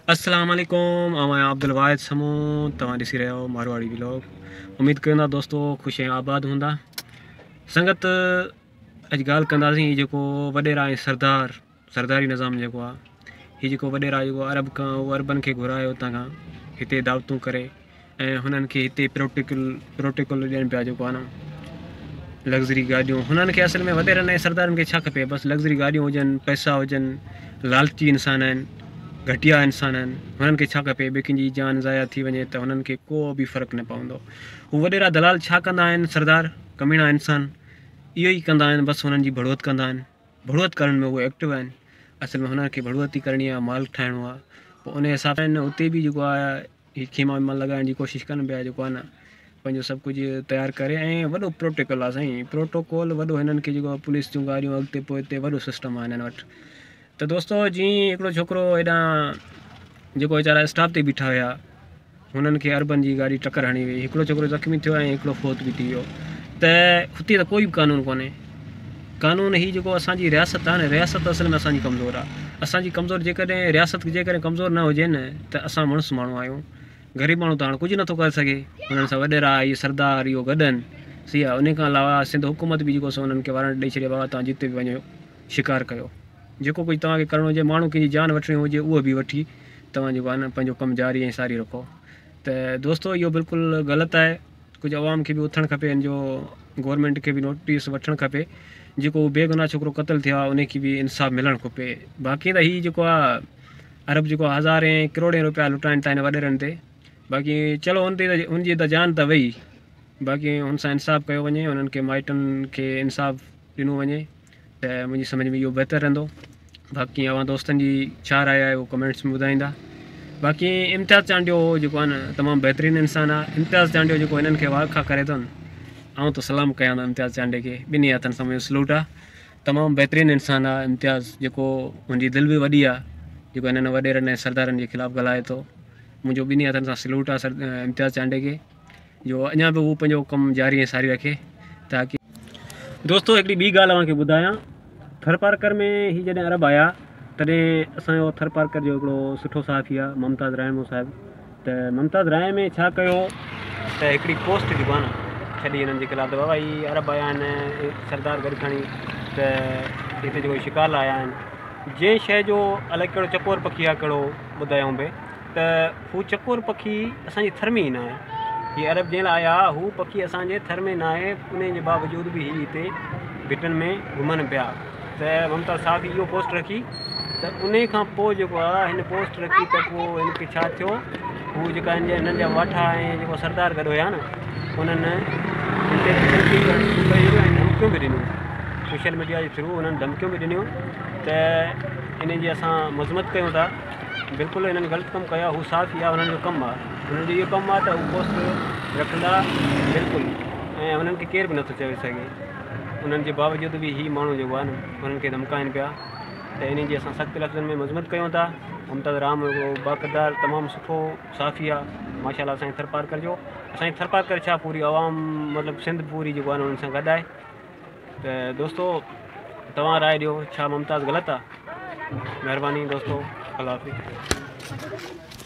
अस्सलाम वालेकुम। आवां अब्दुल वाहिद समूह तव्हां ॾिसी रहिया आहियो मारवाड़ी व्लॉग। उम्मीद कंदा दोस्तों ख़ुशि ऐं आबाद हूंदा। संगत अॼु ॻाल्हि कंदासीं जेको वॾेरा ऐं सरदारी निज़ाम जेको आहे, हीअ जेको वॾेरा जेको अरब खां अरबनि खे घुरायो हुतां खां हिते दावतूं करे ऐं हुननि खे हिते प्रोटोकॉल ॾियनि पिया, जेको आहे न लग्ज़री गाॾियूं। हुननि खे असल में वॾेरनि ऐं सरदारनि खे छा खपे, बसि लग्ज़री गाॾियूं हुजनि, पैसा हुजनि, लालची इंसान आहिनि, घटिया इंसान आहिनि। हुननि खे छा खपे, ॿिए कंहिंजी जान ज़ाया थी वञे त हुननि खे को बि फ़र्क़ु न पवंदो। हू वॾेरा दलाल छा कंदा आहिनि, सरदार कमीना इंसान इहो ई कंदा आहिनि, बसि हुननि जी बढ़ोत कंदा आहिनि। बढ़ोत करण में उहे एक्टिव आहिनि। असल में हुननि खे बढ़ोत ई करणी आहे, माल ठाहिणो आहे। पोइ उन हिसाब सां उते बि जेको आहे हीअ खीमा वीमा लॻाइण जी कोशिशि कनि पिया, जेको आहे न पंहिंजो सभु कुझु तयारु करे। ऐं वॾो प्रोटोकॉल आहे साईं, प्रोटोकॉल वॾो। हिननि खे जेको आहे पुलिस जूं गाॾियूं अॻिते पोइ हिते वॾो सिस्टम आहे हिननि वटि। त दोस्तो जीअं हिकिड़ो छोकिरो हेॾां जेको वीचारा स्टाफ ते बीठा हुया, हुननि खे अरबन जी गाॾी टकर हणी वई, हिकिड़ो छोकिरो ज़ख़्मी थियो ऐं हिकिड़ो फोत बि थी वियो। त हुते त कोई बि कानून कोन्हे। कानून ही जेको असांजी रियासत आहे न, रियासत असल में असांजी कमज़ोर आहे। असांजी कमज़ोर जेकॾहिं रियासत जेकॾहिं कमज़ोर न हुजे न, त असां मुड़ुसु माण्हू आहियूं। ग़रीब माण्हू त हाणे कुझु नथो करे सघे। हुननि सां वॾेरा इहे सरदार इहो गॾनि सी आहे। उन खां अलावा सिंध हुकूमत बि जेको हुननि खे वारंट ॾेई छॾियो, बाबा तव्हां जिते बि वञो शिकार कयो, जेको कुझु तव्हांखे करिणो हुजे, माण्हू कंहिंजी जान वठणी हुजे उहो बि वठी तव्हां जेको आहे न पंहिंजो कमु जारी ऐं सारी रखो। त दोस्तो इहो बिल्कुलु ग़लति आहे। कुझु आवाम खे बि उथणु खपे, हिन जो गवर्नमेंट खे बि नोटिस वठणु खपे। जेको बेगुनाह छोकिरो क़तलु थियो आहे उनखे बि इंसाफ़ मिलणु खपे। बाक़ी त हीअ जेको आहे अरब जेको हज़ारे करोड़े रुपया लुटाइनि था हिन वॾेरनि ते। बाक़ी चलो हुनजी त जान त वई, बाक़ी हुन सां इंसाफ़ु कयो वञे, हुननि खे माइटनि खे इंसाफ़ु ॾिनो वञे त मुंहिंजी सम्झ में इहो बहितरु रहंदो। बाक़ी अवां दोस्तनि जी छा राय आहे उहो कमेंट्स में ॿुधाईंदा। बाक़ी इम्तियाज़ चांडियो जेको आहे न तमामु बहितरीनु इंसानु आहे। इम्तियाज़ चांडियो जेको हिननि खे वार खां करे थो न, आउं त सलाम कयां थो इम्तियाज़ चांडे खे, ॿिन्ही हथनि सां मुंहिंजो सलूट आहे। तमामु बहितरीनु इंसानु आहे इम्तियाज़, जेको हुनजी दिलि बि वॾी आहे, जेको हिननि वॾेरनि ऐं सरदारनि जे ख़िलाफ़ु ॻाल्हाए थो। मुंहिंजो ॿिन्ही हथनि सां सलूट आहे इम्तियाज़ चांडे खे, जो अञा बि उहो पंहिंजो कमु जारी ऐं सारी रखे ताकी। दोस्तो हिकिड़ी ॿी ॻाल्हि तव्हांखे ॿुधायां, थरपारकर में हीअ जॾहिं अरब आया तॾहिं असांजो थरपारकर जो हिकिड़ो सुठो साथी आहे मुमताज़ रायमो साहिबु। त मुमताज़ राय में छा कयो त हिकिड़ी पोस्ट जेको आहे न छॾी हिननि जे ख़िलाफ़ु, त बाबा हीअ अरब आया आहिनि सरदार गॾु खणी, त हिते जेको शिकार लाइ आया आहिनि। जंहिं शइ जो अलाए कहिड़ो चकोर पखी आहे कहिड़ो ॿुधायूं पिए, त हू चकोर पखी असांजी थर में ई न आहे। हीअ अरब जंहिं लाइ आया हू पखी असांजे थर में न आहे, उन जे बावजूद बि हीअ हिते भिटनि में घुमनि पिया। त मुमताज़ साहिब इहो पोस्ट रखी, त उन खां पोइ जेको आहे हिन पोस्ट रखी त पोइ हिनखे छा थियो, हू जेका हिननि जा वाठा ऐं जेको सरदार गॾु हुया न, उन्हनि हिते धमकियूं बि ॾिनियूं। सोशल मीडिया जे थ्रू उन्हनि धमकियूं बि ॾिनियूं त इन जी असां मज़मत कयूं था। बिल्कुलु हिननि ग़लति कमु कया, हू साफ़ इहा हुननि जो कमु आहे, हुननि जो इहो कमु आहे त हू पोस्ट रखंदा बिल्कुलु, ऐं हुननि खे केरु बि नथो चई सघे। उन्हनि जे बावजूद बि हीअ माण्हू जेको आहे न हुननि खे धमकाइनि पिया, त इन जी असां सख़्तु लफ़्ज़नि में मज़मत कयूं था। मुमताज़ राम बाक़दार तमामु सुठो साफ़ी आहे माशाल्लाह असांजे थरपारकर जो। असांजी थरपारकर छा पूरी आवाम मतिलबु सिंध पूरी जेको आहे न हुननि सां गॾु आहे। त दोस्तो तव्हां राय ॾियो, छा मुमताज़ ग़लति आहे? महिरबानी दोस्तो, अल्लाह हाफ़िज़।